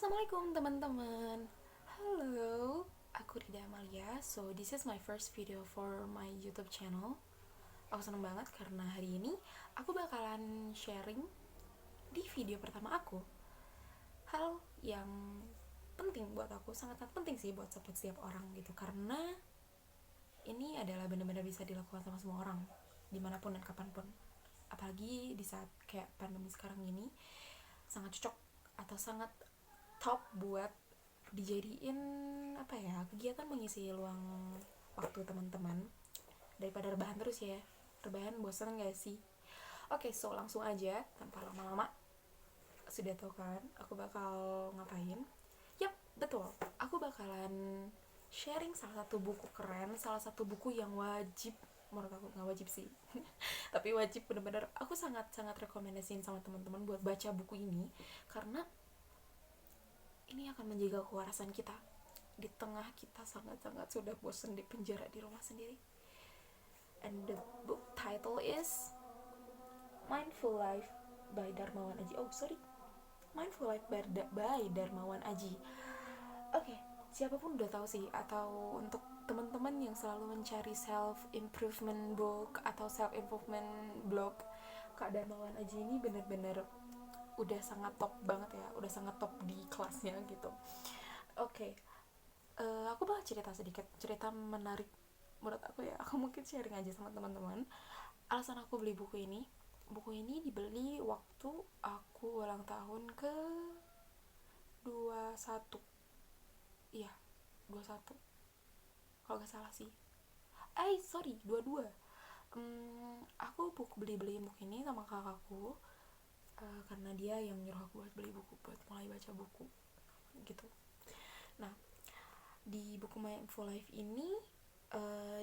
Assalamualaikum teman-teman. Halo, aku Rida Amalia. So this is my first video for my YouTube channel. Aku seneng banget karena hari ini aku bakalan sharing di video pertama aku hal yang penting buat aku, sangat penting sih buat setiap orang gitu, karena ini adalah benar-benar bisa dilakukan sama semua orang dimanapun dan kapanpun. Apalagi di saat kayak pandemi sekarang ini, sangat cocok atau sangat top buat dijadiin kegiatan mengisi luang waktu teman-teman, daripada rebahan terus ya. Rebahan bosan gak sih? Oke, so langsung aja tanpa lama-lama. Sudah tahu kan aku bakal ngapain? Yap, betul, aku bakalan sharing salah satu buku keren, salah satu buku yang wajib, menurut aku nggak wajib sih tapi wajib, bener-bener aku sangat rekomendasiin sama teman-teman buat baca buku ini, karena ini akan menjaga kewarasan kita di tengah kita sangat sudah bosan di penjara di rumah sendiri. And the book title is Mindful Life by Darmawan Aji. Mindful Life by Darmawan Aji. Oke, siapapun udah tahu sih, atau untuk teman-teman yang selalu mencari self improvement book atau self improvement blog, Kak Darmawan Aji ini bener-bener udah sangat top banget ya, udah sangat top di kelasnya gitu. Oke, aku bakal cerita sedikit, cerita menarik menurut aku ya. Aku mungkin sharing aja sama teman-teman alasan aku beli buku ini. Buku ini dibeli waktu aku ulang tahun ke 21. Iya, 21 kalau gak salah sih. Sorry, 22. Aku beli buku ini sama kakakku, karena dia yang nyuruh aku buat beli buku, buat mulai baca buku gitu. Nah, di buku Mindful Life ini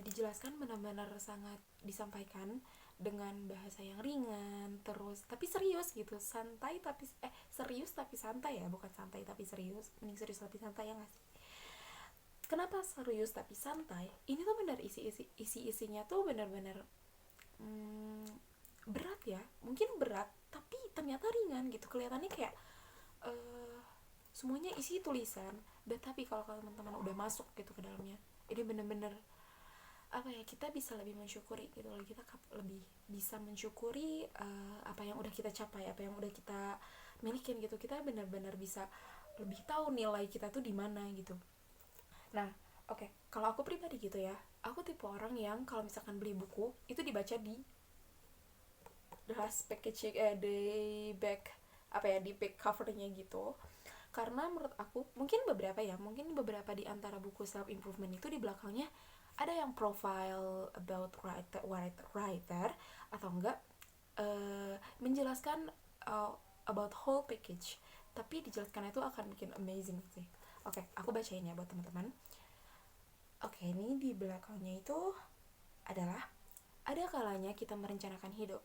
dijelaskan, benar-benar sangat disampaikan dengan bahasa yang ringan, terus tapi serius gitu, serius tapi santai ya, bukan santai tapi serius, mending serius tapi santai ya nggak sih? Kenapa serius tapi santai? Ini tuh benar, isinya tuh benar-benar berat ya, mungkin berat tapi ternyata ringan gitu, kelihatannya kayak semuanya isi tulisan, dan tapi kalau teman-teman udah masuk gitu ke dalamnya, ini bener-bener kita bisa lebih mensyukuri gitu loh, kita lebih bisa mensyukuri apa yang udah kita capai, apa yang udah kita milikin gitu. Kita benar-benar bisa lebih tahu nilai kita tuh di mana gitu. Nah, kalau aku pribadi gitu ya, aku tipe orang yang kalau misalkan beli buku itu dibaca di the last packaging, di back di back covernya gitu. Karena menurut aku, mungkin beberapa di antara buku self improvement itu di belakangnya ada yang profile about writer atau enggak menjelaskan about whole package, tapi dijelaskan itu akan bikin amazing sih. Aku bacain ya buat teman-teman. Ini di belakangnya itu adalah, ada kalanya kita merencanakan hidup,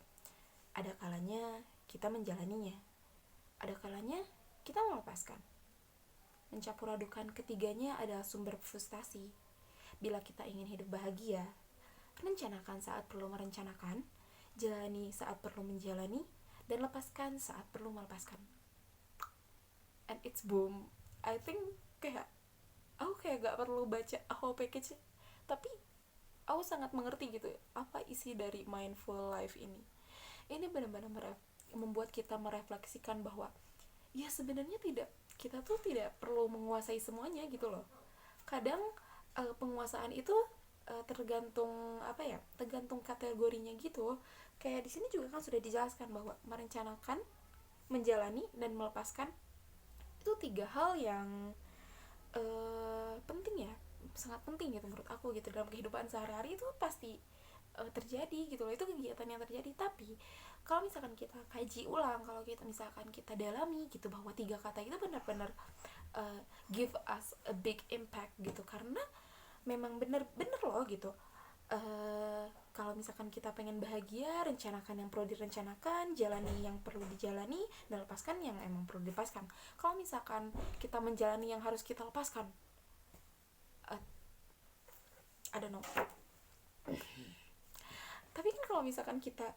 ada kalanya kita menjalaninya, ada kalanya kita melepaskan. Mencampur adukan ketiganya adalah sumber frustasi. Bila kita ingin hidup bahagia, rencanakan saat perlu merencanakan, jalani saat perlu menjalani, dan lepaskan saat perlu melepaskan. And it's boom. I think aku gak perlu baca whole package, tapi aku sangat mengerti gitu apa isi dari Mindful Life ini. Ini benar-benar membuat kita merefleksikan bahwa ya sebenarnya kita tuh tidak perlu menguasai semuanya gitu loh. Kadang penguasaan itu tergantung kategorinya gitu. Kayak di sini juga kan sudah dijelaskan bahwa merencanakan, menjalani, dan melepaskan itu 3 hal yang penting ya, sangat penting gitu menurut aku gitu, dalam kehidupan sehari-hari itu pasti terjadi gitu loh, itu kegiatan yang terjadi. Tapi kalau misalkan kita kaji ulang, kalau misalkan kita dalami gitu, bahwa 3 kata itu benar-benar give us a big impact gitu, karena memang bener-bener loh gitu. Kalau misalkan kita pengen bahagia, rencanakan yang perlu direncanakan, jalani yang perlu dijalani, dan lepaskan yang emang perlu dilepaskan. Kalau misalkan kita menjalani yang harus kita lepaskan, I don't know. Tapi kan kalau misalkan kita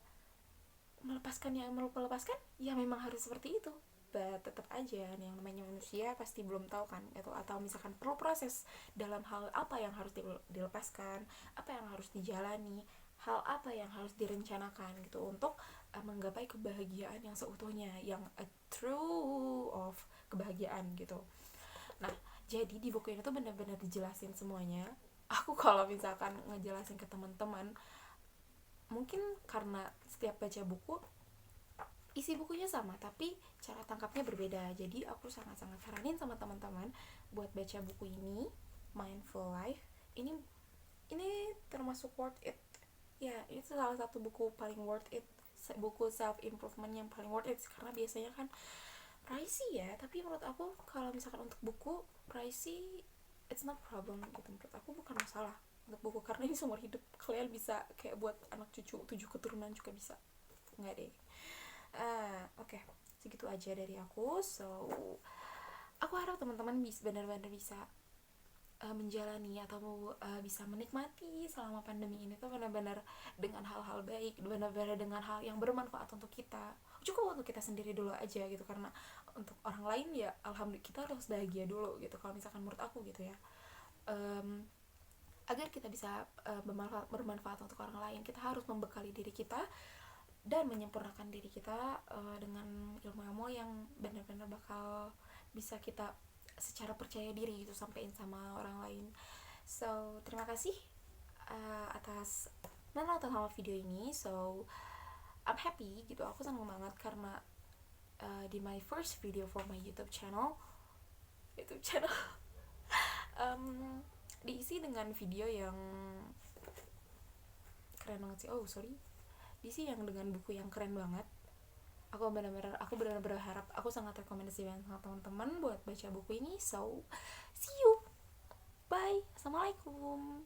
melepaskan yang perlu melepaskan, ya memang harus seperti itu. but tetap aja yang namanya manusia pasti belum tahu kan gitu, atau misalkan perlu proses dalam hal apa yang harus dilepaskan, apa yang harus dijalani, hal apa yang harus direncanakan gitu untuk menggapai kebahagiaan yang seutuhnya, yang a true of kebahagiaan gitu. Nah, jadi di buku ini tuh benar-benar dijelasin semuanya. Aku kalau misalkan ngejelasin ke teman-teman, mungkin karena setiap baca buku isi bukunya sama tapi cara tangkapnya berbeda. Jadi aku sangat-sangat saranin sama teman-teman buat baca buku ini, Mindful Life. Ini termasuk worth it. Ya, itu salah satu buku paling worth it, buku self improvement yang paling worth it, karena biasanya kan pricey ya, tapi menurut aku kalau misalkan untuk buku pricey it's not problem gitu. Menurut aku bukan masalah untuk buku, karena ini seumur hidup, kalian bisa kayak buat anak cucu 7 keturunan juga bisa. Enggak deh. Oke, segitu aja dari aku. So aku harap teman-teman benar-benar bisa menjalani atau bisa menikmati selama pandemi ini tuh benar-benar dengan hal-hal baik, benar-benar dengan hal yang bermanfaat untuk kita. Cukup untuk kita sendiri dulu aja gitu, karena untuk orang lain ya alhamdulillah kita harus bahagia dulu gitu kalau misalkan menurut aku gitu ya. Agar kita bisa bermanfaat untuk orang lain, kita harus membekali diri kita dan menyempurnakan diri kita dengan ilmu-ilmu yang benar-benar bakal bisa kita secara percaya diri gitu sampein sama orang lain. So terima kasih atas nonton sama video ini. So I'm happy gitu, aku senang banget karena di my first video for my YouTube channel diisi dengan video yang keren banget sih. Diisi yang dengan buku yang keren banget. Aku benar-benar berharap, aku sangat rekomendasi banget sama teman-teman buat baca buku ini. So see you, bye, assalamualaikum.